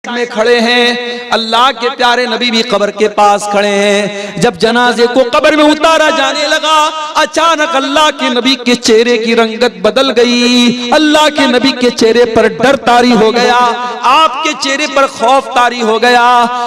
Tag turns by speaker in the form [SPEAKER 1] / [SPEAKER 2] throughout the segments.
[SPEAKER 1] में खड़े हैं, अल्लाह के प्यारे नबी भी कब्र के पास खड़े हैं। जब जनाजे को कब्र में उतारा जाने लगा, अचानक अल्लाह के नबी के चेहरे की रंगत बदल गई। अल्लाह के नबी के चेहरे पर डर तारी हो गया, आपके चेहरे पर खौफ तारी हो गया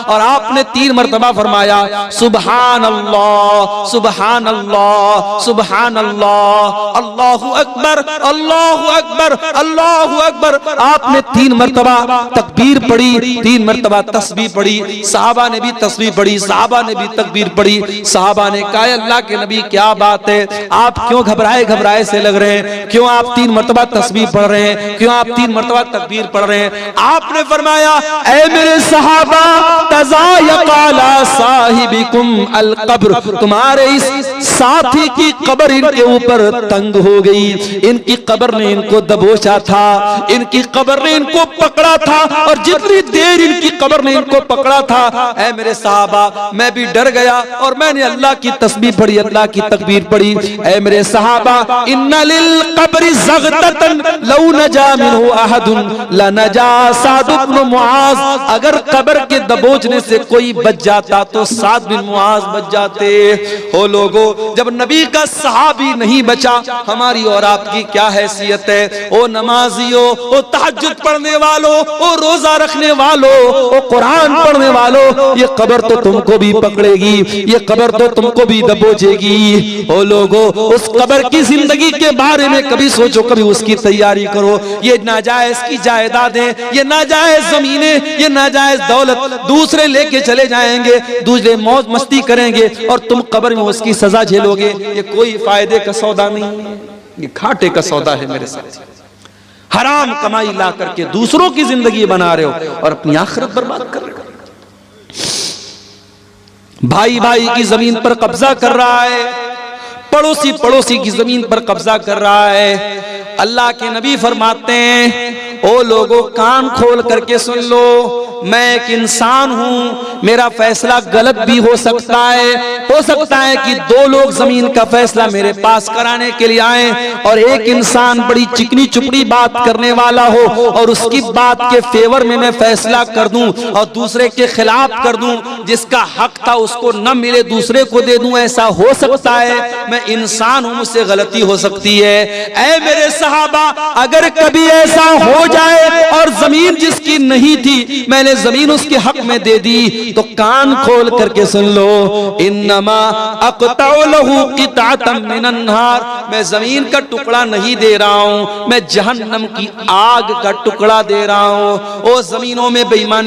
[SPEAKER 1] और आपने 3 मरतबा फरमाया सुभान अल्लाह, सुभान अल्लाह, सुभान अल्लाह, अल्लाहु अकबर, अल्लाहु अकबर, अल्लाहु अकबर। आपने 3 मरतबा तकबीर पढ़ी, 3 मरतबा तस्बीह पढ़ी। सहाबा ने भी तस्बीह पढ़ी, सहाबा ने भी तकबीर पढ़ी। सहाबा ने कहा अल्लाह के नबी क्या बात है, आप क्यों घबराए घबराए से लग रहे हैं, क्यों आप 3 मरतबा तस्बीह पढ़ रहे हैं, क्यों आप 3 मरतबा तकबीर पढ़ रहे हैं। आपने फरमाया ऐ मेरे सहाबा तज़ायक़ाला साहिबिकुम अल कब्र, तुम्हारे इस साथी की कब्र इनके ऊपर तंग हो गई, इनकी कब्र ने इनको दबोचा था, इनकी कब्र ने इनको पकड़ा था और जितनी देर इनकी कब्र ने इनको पकड़ा था, ऐ मेरे सहाबा मैं भी डर गया और मैंने अल्लाह की तस्बीह पढ़ी, अल्लाह की तकबीर पढ़ी। ऐ मेरे सहाबा इन्ना लिल कब्रि ज़ग़ततन लौ नजा मिन्हु अहदुन लनजा साद इब्न मुआज़, अगर कब्र के दबोचने से कोई बच जाता तो साद बिन मुआज़ बच जाते। हो लोगो, जब नबी का सहाबी नहीं बचा, हमारी और आपकी क्या हैसियत है। ओ नमाजियों, ओ तहज्जुद पढ़ने वालों, ओ रोजा रखने वालों, ओ कुरान पढ़ने वालों, ये कब्र तो तुमको भी पकड़ेगी, ये कब्र तो तुमको भी दबोचेगी। ओ लोगो, उस कब्र की जिंदगी के बारे में कभी सोचो, कभी उसकी तैयारी करो। ये नाजायज की जायदादें, ये नाजायज जमीनें, ये नाजायज दौलत दूसरे लेके चले जाएंगे, दूसरे मौज मस्ती करेंगे और तुम कब्र में उसकी सजा झेलोगे। ये कोई फायदे का सौदा नहीं है, ये घाटे का सौदा है मेरे साथ। हराम कमाई ला करके दूसरों की जिंदगी बना रहे हो और अपनी आखिरत बर्बाद कर रहे हो। भाई भाई की जमीन पर कब्जा कर रहा है, पड़ोसी पड़ोसी की जमीन पर कब्जा कर रहा है। अल्लाह के नबी फरमाते हैं ओ लोगों कान खोल करके सुन लो, मैं एक इंसान हूं, मेरा फैसला गलत भी हो सकता है कि 2 लोग जमीन का फैसला मेरे पास कराने के लिए आए और एक इंसान बड़ी चिकनी चुपड़ी बात करने वाला हो और उसकी बात के फेवर में मैं फैसला कर दूं और दूसरे के खिलाफ कर दूं, जिसका हक था उसको न मिले दूसरे को दे दूं, ऐसा हो सकता है। मैं इंसान हूं, मुझसे गलती हो सकती है। ऐ मेरे सहाबा, अगर कभी ऐसा हो जाए और जमीन जिसकी नहीं थी मैंने जमीन उसके हक में दे दी, तो कान खोल करके सुन लो, इन्नमा अक़तउ लहू क़िताअतम मिनन नार, मैं जमीन का टुकड़ा नहीं दे रहा हूं, मैं जहन्नम की आग का टुकड़ा दे रहा हूं। ओ जमीनों में बेईमानी